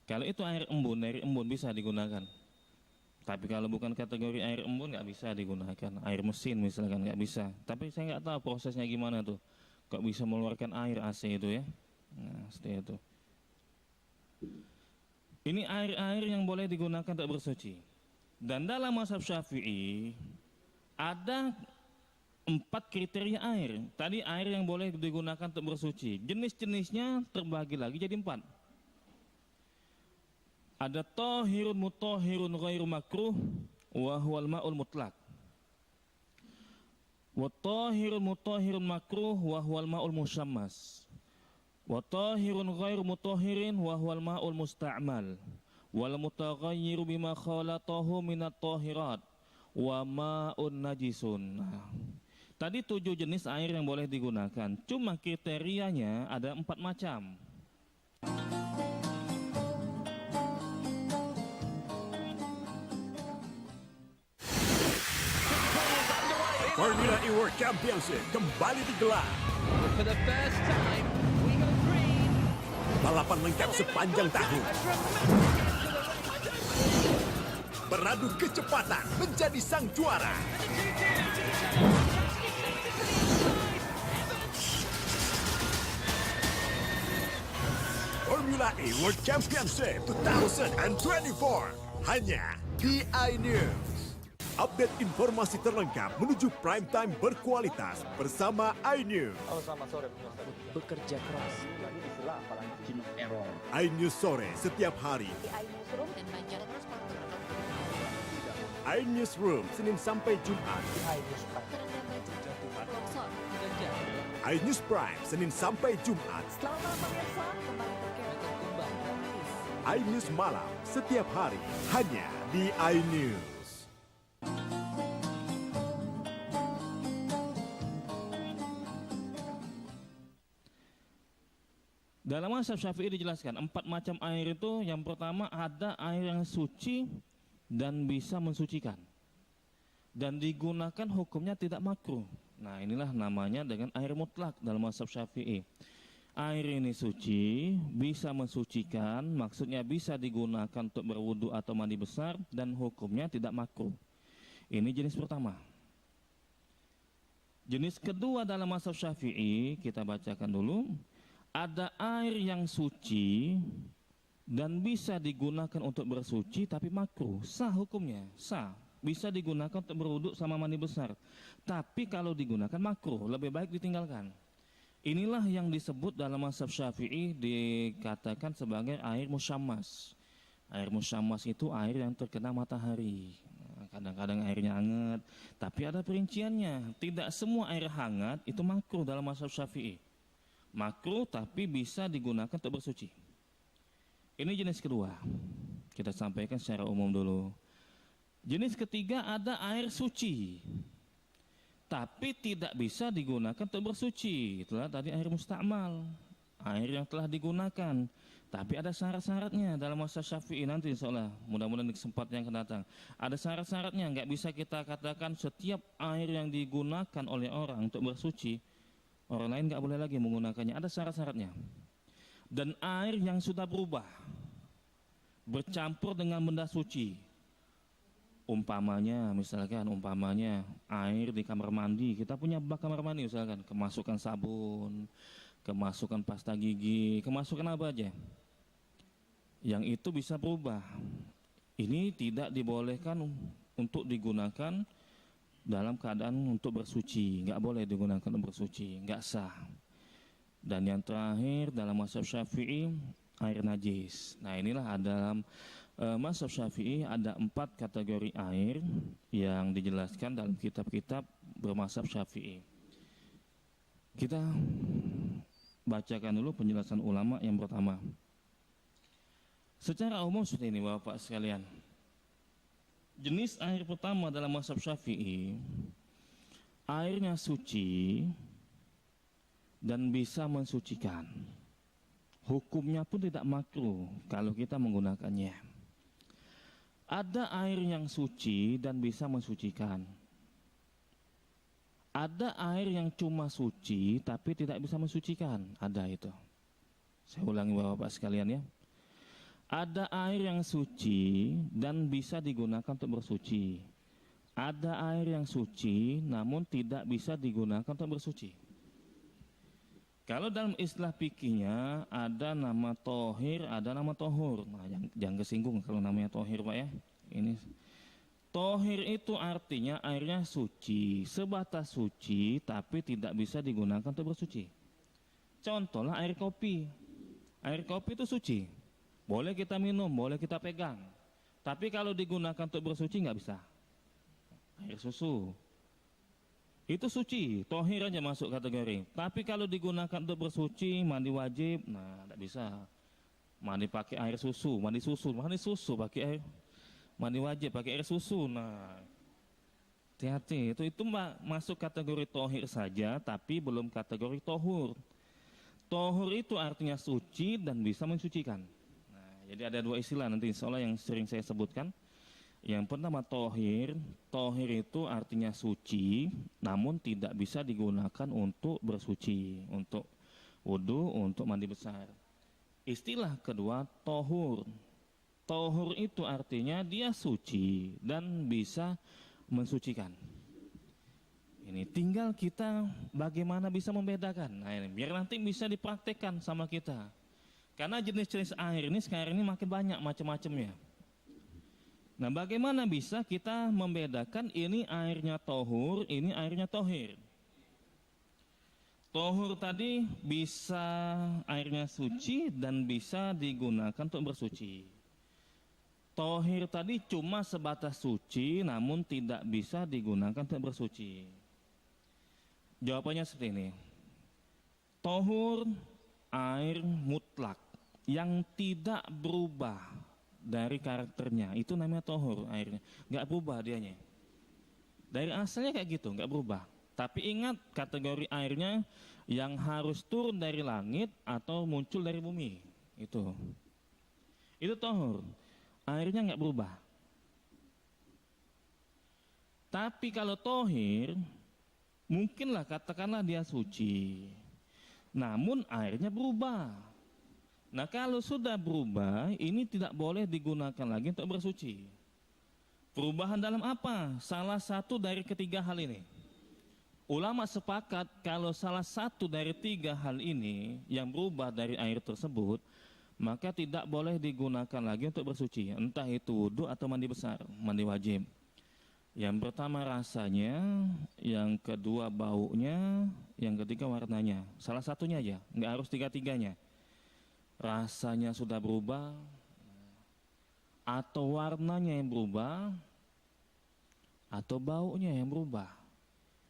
S14: Kalau itu air embun, dari embun bisa digunakan. Tapi kalau bukan kategori air embun nggak bisa digunakan. Air mesin misalkan nggak bisa. Tapi saya nggak tahu prosesnya gimana tuh. Kok bisa mengeluarkan air AC itu ya? Nah, seperti itu. Ini air-air yang boleh digunakan untuk bersuci. Dan dalam mazhab Syafi'i ada 4 kriteria air. Tadi air yang boleh digunakan untuk bersuci. Jenis-jenisnya terbagi lagi jadi 4. Ada tahirun mutahhirun ghairu makruh wa huwal ma'ul mutlaq. Wa tahirun mutahhirun makruh wa huwal ma'ul musyammas. Wa tahirun ghairu mutahhirin wa huwal ma'ul musta'mal. Wal mutaghayyiru bima khalatahu minat tahirat wa ma'un najisun. Nah, tadi 7 jenis air yang boleh digunakan. Cuma kriterianya ada 4 macam.
S6: Formula E World Championship kembali digelar.
S10: For the first time, we go green.
S6: Balapan lengkap sepanjang tahun. Beradu kecepatan menjadi sang juara. Formula E World Championship 2024 hanya di iNews. Update informasi terlengkap menuju prime time berkualitas bersama iNews.
S7: Selamat sore. Bekerja keras. Jenuh error.
S6: iNews sore setiap hari. iNewsroom Senin sampai Jumat. iNews Prime Senin sampai Jumat. iNews malam setiap hari hanya di iNews.
S14: Dalam mazhab Syafi'i dijelaskan 4 macam air itu. Yang pertama ada air yang suci dan bisa mensucikan dan digunakan hukumnya tidak makruh. Nah, inilah namanya dengan air mutlak dalam mazhab Syafi'i. Air ini suci, bisa mensucikan, maksudnya bisa digunakan untuk berwudu atau mandi besar dan hukumnya tidak makruh. Ini jenis pertama. Jenis kedua dalam mazhab Syafi'i kita bacakan dulu. Ada air yang suci dan bisa digunakan untuk bersuci tapi makruh. Sah hukumnya, sah. Bisa digunakan untuk berwudu sama mandi besar. Tapi kalau digunakan makruh, lebih baik ditinggalkan. Inilah yang disebut dalam mazhab Syafi'i dikatakan sebagai air musyammas. Air musyammas itu air yang terkena matahari. Kadang-kadang airnya hangat, tapi ada perinciannya. Tidak semua air hangat itu makruh dalam mazhab Syafi'i. Makruh tapi bisa digunakan untuk bersuci. Ini jenis kedua. Kita sampaikan secara umum dulu. Jenis ketiga ada air suci, tapi tidak bisa digunakan untuk bersuci. Itulah tadi air musta'mal, air yang telah digunakan. Tapi ada syarat-syaratnya dalam mazhab Syafi'i nanti insyaallah. Mudah-mudahan di kesempatan yang akan datang. Ada syarat-syaratnya. Nggak bisa kita katakan setiap air yang digunakan oleh orang untuk bersuci, orang lain nggak boleh lagi menggunakannya. Ada syarat-syaratnya. Dan air yang sudah berubah, bercampur dengan benda suci. Umpamanya air di kamar mandi. Kita punya bak kamar mandi misalkan. Kemasukan sabun, kemasukan pasta gigi, kemasukan apa aja. Yang itu bisa berubah. Ini tidak dibolehkan untuk digunakan dalam keadaan untuk bersuci, nggak boleh digunakan untuk bersuci, nggak sah. Dan yang terakhir dalam mazhab Syafi'i, air najis. Nah inilah dalam mazhab Syafi'i ada 4 kategori air yang dijelaskan dalam kitab-kitab bermazhab Syafi'i. Kita bacakan dulu penjelasan ulama yang pertama. Secara umum seperti ini Bapak sekalian. Jenis air pertama dalam mazhab Syafi'i, airnya suci dan bisa mensucikan. Hukumnya pun tidak makruh kalau kita menggunakannya. Ada air yang suci dan bisa mensucikan. Ada air yang cuma suci tapi tidak bisa mensucikan. Ada itu. Saya ulangi Bapak sekalian ya. Ada air yang suci dan bisa digunakan untuk bersuci. Ada air yang suci namun tidak bisa digunakan untuk bersuci. Kalau dalam istilah fikihnya ada nama tohir, ada nama tohur. Nah, jangan kesinggung kalau namanya tohir Pak ya. Ini tohir itu artinya airnya suci, sebatas suci tapi tidak bisa digunakan untuk bersuci. Contohnya air kopi. Air kopi itu suci. Boleh kita minum, boleh kita pegang. Tapi kalau digunakan untuk bersuci nggak bisa. Air susu itu suci, tohir aja masuk kategori. Tapi kalau digunakan untuk bersuci, mandi wajib, nah nggak bisa. Mandi pakai air susu, mandi susu pakai air, mandi wajib pakai air susu. Nah, hati-hati, itu masuk kategori tohir saja, tapi belum kategori tohur. Tohur itu artinya suci dan bisa mensucikan. Jadi ada 2 istilah nanti insya Allah yang sering saya sebutkan. Yang pertama tohir. Tohir itu artinya suci, namun tidak bisa digunakan untuk bersuci, untuk wudhu, untuk mandi besar. Istilah kedua tohur. Tohur itu artinya dia suci dan bisa mensucikan. Ini tinggal kita bagaimana bisa membedakan. Nah ini biar nanti bisa dipraktekkan sama kita. Karena jenis-jenis air ini sekarang ini makin banyak macam-macamnya. Nah bagaimana bisa kita membedakan ini airnya tohur, ini airnya tohir. Tohur tadi bisa airnya suci dan bisa digunakan untuk bersuci. Tohir tadi cuma sebatas suci namun tidak bisa digunakan untuk bersuci. Jawabannya seperti ini. Tohur air mutlak yang tidak berubah dari karakternya, itu namanya tohur airnya, nggak berubah dianya. Dari asalnya kayak gitu, nggak berubah. Tapi ingat kategori airnya yang harus turun dari langit atau muncul dari bumi, itu tohur, airnya nggak berubah. Tapi kalau tohir, mungkinlah katakanlah dia suci, namun airnya berubah. Nah kalau sudah berubah, ini tidak boleh digunakan lagi untuk bersuci. Perubahan dalam apa? Salah satu dari ketiga hal ini. Ulama sepakat kalau salah satu dari 3 hal ini yang berubah dari air tersebut, maka tidak boleh digunakan lagi untuk bersuci. Entah itu wudhu atau mandi besar, mandi wajib. Yang pertama rasanya, yang kedua baunya, yang ketiga warnanya. Salah satunya aja, nggak harus 3-tiganya. Rasanya sudah berubah, atau warnanya yang berubah, atau baunya yang berubah.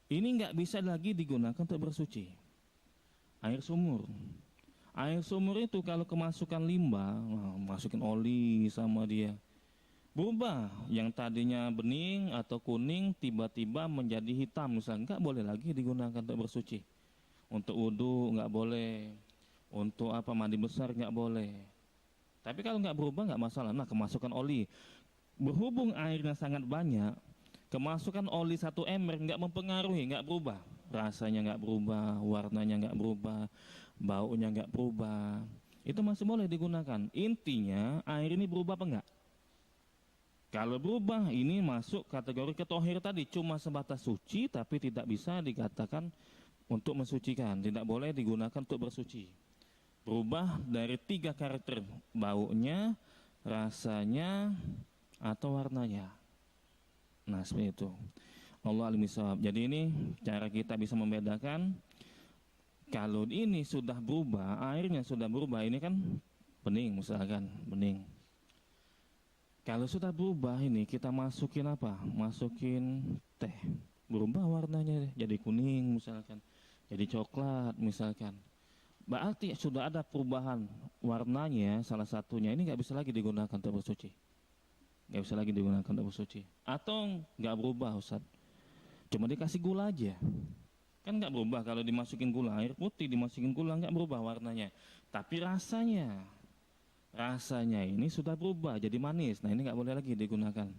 S14: Ini nggak bisa lagi digunakan untuk bersuci. Air sumur. Air sumur itu kalau kemasukan limbah, masukin oli sama dia, berubah. Yang tadinya bening atau kuning tiba-tiba menjadi hitam, misalnya nggak boleh lagi digunakan untuk bersuci. Untuk wudhu nggak boleh, untuk mandi besar nggak boleh. Tapi kalau nggak berubah nggak masalah. Nah kemasukan oli, berhubung airnya sangat banyak, kemasukan oli 1 ember nggak mempengaruhi, nggak berubah. Rasanya nggak berubah, warnanya nggak berubah, baunya nggak berubah. Itu masih boleh digunakan. Intinya air ini berubah apa enggak? Kalau berubah ini masuk kategori ketohir tadi, cuma sebatas suci tapi tidak bisa dikatakan untuk mensucikan, tidak boleh digunakan untuk bersuci. Berubah dari 3 karakter, baunya, rasanya, atau warnanya. Nah seperti itu. Allah alim bisawab. Jadi ini cara kita bisa membedakan kalau ini sudah berubah, airnya sudah berubah, ini kan bening misalkan, bening. Kalau sudah berubah ini kita masukin apa? Masukin teh. Berubah warnanya jadi kuning misalkan, jadi coklat misalkan. Berarti sudah ada perubahan warnanya, salah satunya ini nggak bisa lagi digunakan untuk bersuci. Nggak bisa lagi digunakan untuk bersuci. Atau nggak berubah Ustaz, cuma dikasih gula aja. Kan nggak berubah kalau dimasukin gula, air putih dimasukin gula nggak berubah warnanya. Tapi rasanya ini sudah berubah jadi manis. Nah ini nggak boleh lagi digunakan.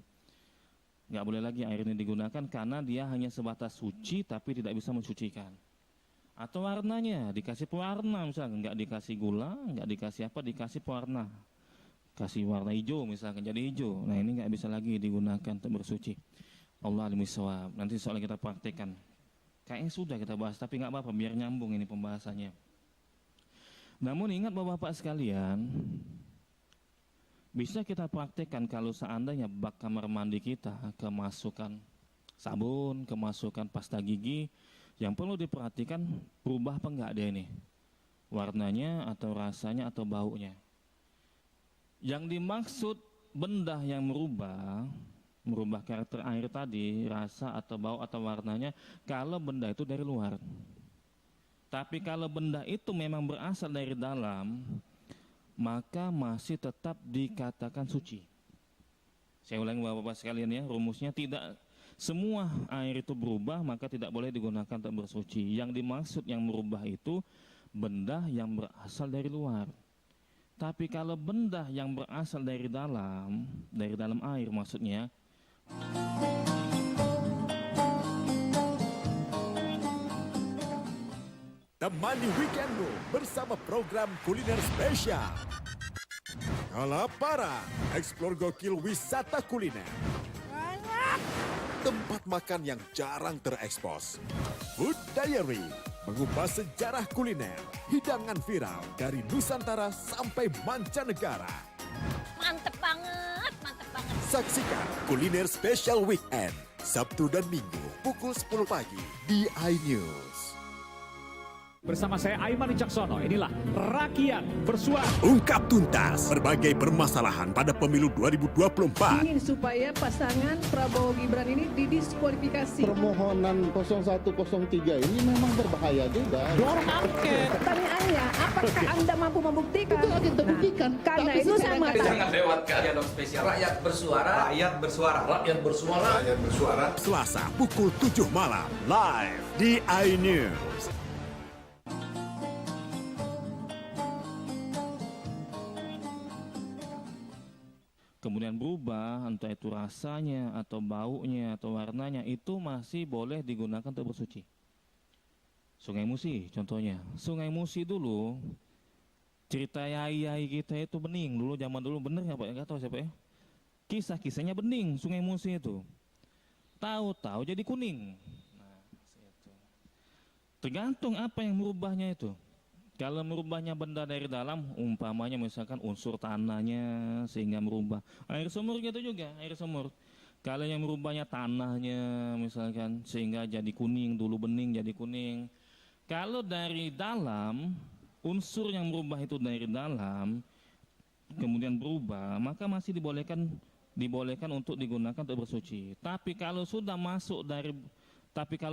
S14: Nggak boleh lagi air ini digunakan karena dia hanya sebatas suci tapi tidak bisa mensucikan. Atau warnanya dikasih pewarna misalkan, nggak dikasih gula, nggak dikasih apa, dikasih pewarna, kasih warna hijau misalkan jadi hijau. Nah ini nggak bisa lagi digunakan untuk bersuci. Allah alim bisawab. Nanti soalnya kita praktekkan. Kayaknya sudah kita bahas tapi nggak apa-apa biar nyambung ini pembahasannya. Namun ingat bapak-bapak sekalian, bisa kita praktekkan kalau seandainya bak kamar mandi kita kemasukan sabun, kemasukan pasta gigi, yang perlu diperhatikan berubah apa enggak dia ini, warnanya atau rasanya atau baunya. Yang dimaksud benda yang merubah karakter air tadi, rasa atau bau atau warnanya, kalau benda itu dari luar. Tapi kalau benda itu memang berasal dari dalam, maka masih tetap dikatakan suci. Saya ulangi bapak-bapak sekalian ya, rumusnya tidak semua air itu berubah maka tidak boleh digunakan untuk bersuci. Yang dimaksud yang merubah itu benda yang berasal dari luar. Tapi kalau benda yang berasal dari dalam air maksudnya,
S6: temani weekendmu bersama program kuliner spesial. Kalapara, eksplor gokil wisata kuliner. Tempat makan yang jarang terekspos. Food Diary, mengupas sejarah kuliner, hidangan viral dari Nusantara sampai mancanegara.
S8: Mantep banget, mantep banget.
S6: Saksikan Kuliner Spesial Weekend, Sabtu dan Minggu pukul 10 pagi di iNews.
S15: Bersama saya Aiman Wicaksono, inilah Rakyat Bersuara.
S6: Ungkap tuntas berbagai permasalahan pada pemilu 2024.
S11: Ingin supaya pasangan Prabowo Gibran ini didiskualifikasi.
S5: Permohonan 0103 ini memang berbahaya juga.
S11: Dorong angket. Pertanyaannya, apakah Anda mampu membuktikan? Itu akan terbuktikan. Karena itu sama.
S16: Jangan lewatkan dialog spesial Rakyat Bersuara. Rakyat Bersuara. Rakyat Bersuara. Rakyat Bersuara.
S6: Selasa pukul 7 malam live di iNews.
S14: kemudian berubah, entah itu rasanya atau baunya atau warnanya, itu masih boleh digunakan untuk bersuci. Sungai Musi contohnya. Sungai Musi dulu cerita yai kita itu bening dulu, zaman dulu, bener nggak Pak? Nggak tahu siapa ya. Kisah-kisahnya bening Sungai Musi itu. Tahu-tahu jadi kuning. Nah, itu. Tergantung apa yang merubahnya itu. Kalau merubahnya benda dari dalam, umpamanya misalkan unsur tanahnya sehingga merubah. Air sumur gitu juga, air sumur. Kalau yang merubahnya tanahnya misalkan sehingga jadi kuning, dulu bening jadi kuning. Kalau dari dalam, unsur yang merubah itu dari dalam, kemudian berubah, maka masih dibolehkan untuk digunakan untuk bersuci. Tapi kalau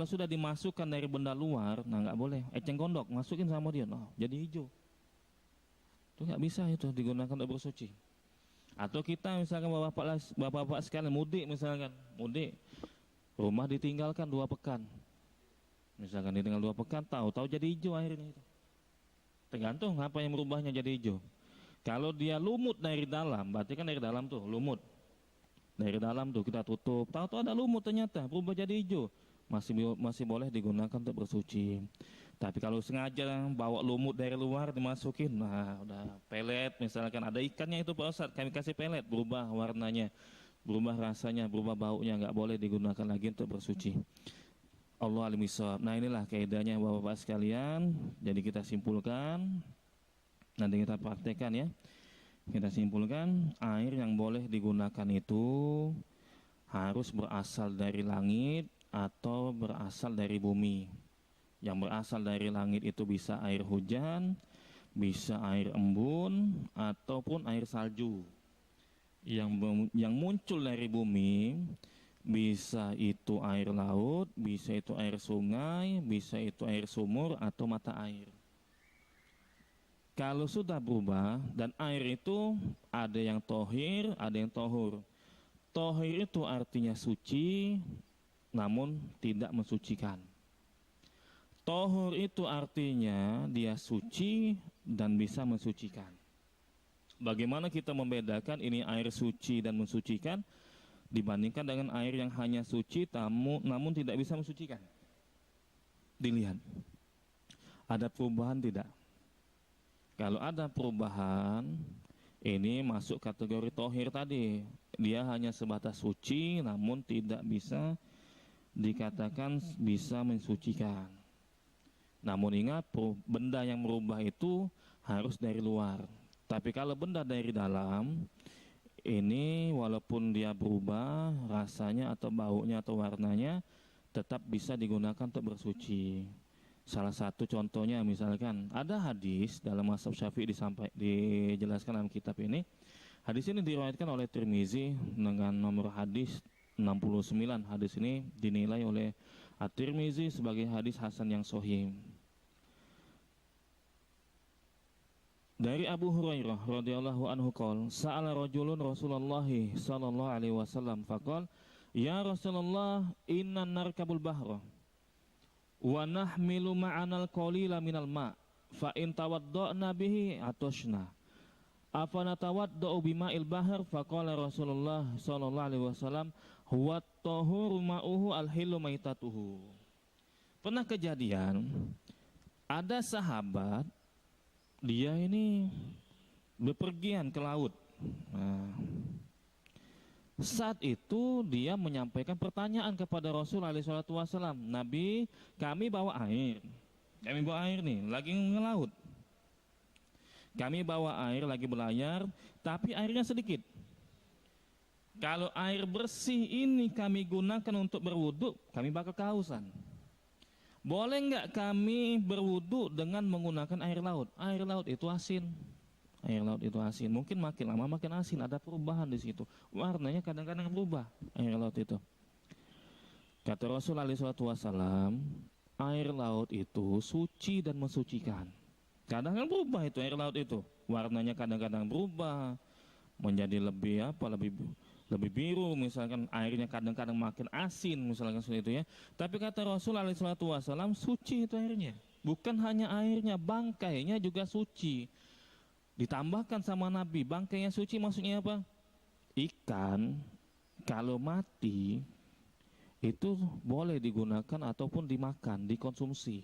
S14: sudah dimasukkan dari benda luar, nah nggak boleh. Eceng gondok masukin sama dia, nah jadi hijau. Itu nggak bisa itu digunakan untuk bersuci. Atau kita misalkan bapak-bapak sekalian mudik misalkan, rumah ditinggalkan 2 pekan. Misalkan ditinggal 2 pekan, tahu-tahu jadi hijau airnya itu. Tergantung apa yang merubahnya jadi hijau. Kalau dia lumut dari dalam, berarti kan dari dalam tuh lumut. Dari dalam tuh kita tutup, tahu-tahu ada lumut ternyata berubah jadi hijau. Masih boleh digunakan untuk bersuci. Tapi kalau sengaja bawa lumut dari luar dimasukin, nah udah pelet misalkan, ada ikannya itu Pak Ustadz, kami kasih pelet, berubah warnanya, berubah rasanya, berubah baunya, nggak boleh digunakan lagi untuk bersuci. Allah alim bisawab. Nah inilah kaidahnya bapak-bapak sekalian. Jadi kita simpulkan, nanti kita praktekkan ya. Kita simpulkan, air yang boleh digunakan itu harus berasal dari langit atau berasal dari bumi. Yang berasal dari langit itu bisa air hujan, bisa air embun, ataupun air salju. Yang muncul dari bumi bisa itu air laut, bisa itu air sungai, bisa itu air sumur atau mata air. Kalau sudah berubah, dan air itu ada yang tohir, ada yang tohur. Tohir itu artinya suci, namun tidak mensucikan. Tohur itu artinya dia suci dan bisa mensucikan. Bagaimana kita membedakan ini air suci dan mensucikan dibandingkan dengan air yang hanya suci namun tidak bisa mensucikan? Dilihat, ada perubahan tidak? Kalau ada perubahan, ini masuk kategori tohir tadi. Dia hanya sebatas suci namun tidak bisa dikatakan bisa mensucikan. Namun ingat, benda yang merubah itu harus dari luar. Tapi kalau benda dari dalam, ini walaupun dia berubah rasanya atau baunya atau warnanya, tetap bisa digunakan untuk bersuci. Salah satu contohnya misalkan ada hadis dalam mazhab Syafi'i dijelaskan dalam kitab ini. Hadis ini diriwayatkan oleh Tirmizi dengan nomor hadis 69. Hadis ini dinilai oleh At-Tirmizi sebagai hadis hasan yang sahih. Dari Abu Hurairah radhiyallahu anhu qol, sa'ala rajulun Rasulullah sallallahu alaihi wasallam faqal, ya Rasulullah, inna narkabul bahra wa nahmilu ma'anal qalila minal ma' fa in tawadda'na bihi atoshna afana tawadda'u bima'il bahr faqala Rasulullah sallallahu alaihi wasallam huwa at-tahuru ma'uhu al-hillu maitatuhu. Pernah kejadian ada sahabat, dia ini bepergian ke laut. Nah, saat itu dia menyampaikan pertanyaan kepada Rasul SAW. Nabi, kami bawa air. Kami bawa air nih, lagi ngelaut. Kami bawa air, lagi berlayar, tapi airnya sedikit. Kalau air bersih ini kami gunakan untuk berwudu, kami bakal kehausan. Boleh nggak kami berwudu dengan menggunakan air laut? Air laut itu asin. Air laut itu asin. Mungkin makin lama makin asin. Ada perubahan di situ. Warnanya kadang-kadang berubah. Air laut itu. Kata Rasulullah SAW, air laut itu suci dan mensucikan. Kadang-kadang berubah itu air laut itu. Warnanya kadang-kadang berubah menjadi lebih biru, misalkan airnya kadang-kadang makin asin, misalkan seperti itu ya. Tapi kata Rasulullah SAW, suci itu airnya. Bukan hanya airnya, bangkainya juga suci. Ditambahkan sama Nabi, bangkainya suci maksudnya apa? Ikan kalau mati itu boleh digunakan ataupun dimakan, dikonsumsi.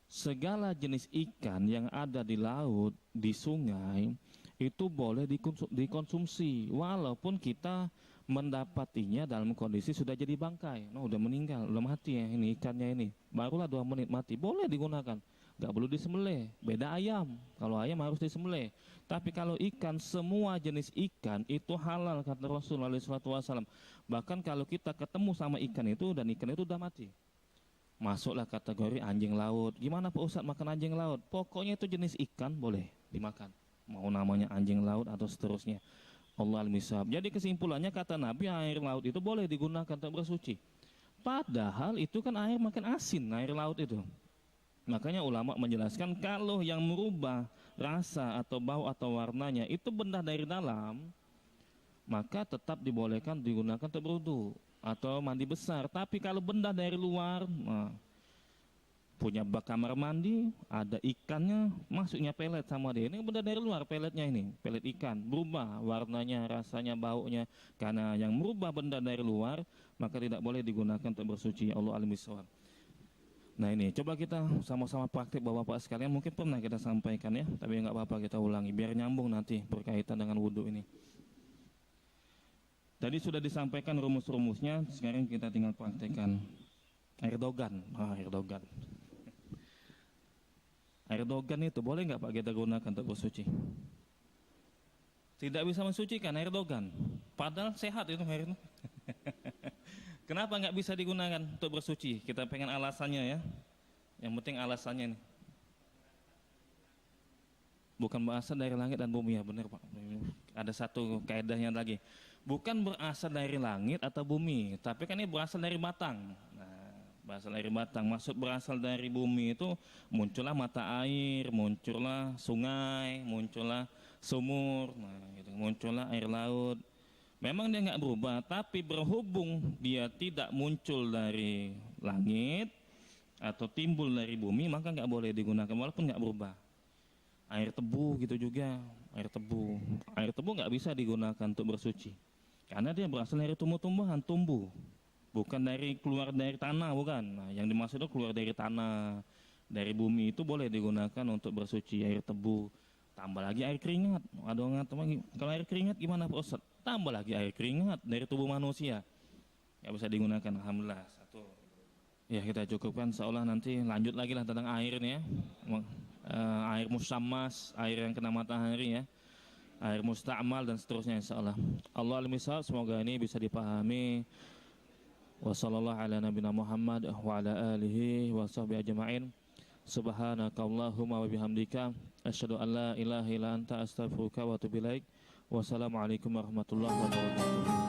S14: Segala jenis ikan yang ada di laut, di sungai, itu boleh dikonsumsi walaupun kita mendapatinya dalam kondisi sudah jadi bangkai. Udah meninggal, udah mati ya ini ikannya ini. Barulah 2 menit mati, boleh digunakan. Gak perlu disembelih. Beda ayam, kalau ayam harus disembelih. Tapi kalau ikan, semua jenis ikan itu halal kata Rasulullah SAW. Bahkan kalau kita ketemu sama ikan itu dan ikan itu udah mati, masuklah kategori anjing laut. Gimana Pak Ustadz makan anjing laut? Pokoknya itu jenis ikan boleh dimakan, mau namanya anjing laut atau seterusnya. Allah al-misab. Jadi kesimpulannya kata Nabi, air laut itu boleh digunakan untuk bersuci. Padahal itu kan air makin asin, air laut itu. Makanya ulama menjelaskan kalau yang merubah rasa atau bau atau warnanya itu benda dari dalam, maka tetap dibolehkan digunakan untuk berwudu atau mandi besar. Tapi kalau benda dari luar, punya bak kamar mandi, ada ikannya, masuknya pelet sama dia. Ini benda dari luar, peletnya ini, pelet ikan, berubah warnanya, rasanya, baunya. Karena yang merubah benda dari luar, maka tidak boleh digunakan untuk bersuci. Allah al-miswar. Nah ini, coba kita sama-sama praktik bapak-bapak sekalian. Mungkin pernah kita sampaikan ya, tapi nggak apa-apa kita ulangi, biar nyambung nanti berkaitan dengan wudhu ini. Tadi sudah disampaikan rumus-rumusnya, sekarang kita tinggal praktekkan. Air dogan, air dogan. Air dogan itu boleh nggak Pak kita gunakan untuk bersuci? Tidak bisa mensucikan air dogan, padahal sehat itu air. Kenapa nggak bisa digunakan untuk bersuci? Kita pengen alasannya ya. Yang penting alasannya nih. Bukan berasal dari langit dan bumi, ya benar Pak. Ada satu kaedahnya lagi. Bukan berasal dari langit atau bumi, tapi kan ini berasal dari batang. Nah, berasal dari batang. Maksud berasal dari bumi itu muncullah mata air, muncullah sungai, muncullah sumur, nah, gitu. Muncullah air laut. Memang dia nggak berubah, tapi berhubung dia tidak muncul dari langit atau timbul dari bumi, maka nggak boleh digunakan walaupun nggak berubah. Air tebu gitu juga, air tebu nggak bisa digunakan untuk bersuci karena dia berasal dari tumbuh-tumbuhan, tumbuh, bukan dari keluar dari tanah, bukan. Nah, yang dimaksud itu keluar dari tanah, dari bumi, itu boleh digunakan untuk bersuci. Air tebu, tambah lagi air keringat. Ada orang ngatakan lagi, kalau air keringat gimana Pak Ustadz? Tambah lagi air keringat dari tubuh manusia, nggak bisa digunakan. Alhamdulillah. Satu. Ya kita cukupkan, seolah nanti lanjut lagi lah tentang air nih ya. Air musammas, air yang kena matahari ya, air musta'mal dan seterusnya insyaallah. Allah al-misal, semoga ini bisa dipahami. Wassallallahu ala nabiyina Muhammad wa ala alihi wa sahbihi ajma'in. Subhanakallahumma wa bihamdika asyhadu an la ilaha illa anta astaghfiruka wa atubu ilaik. Wassalamualaikum warahmatullahi wabarakatuh.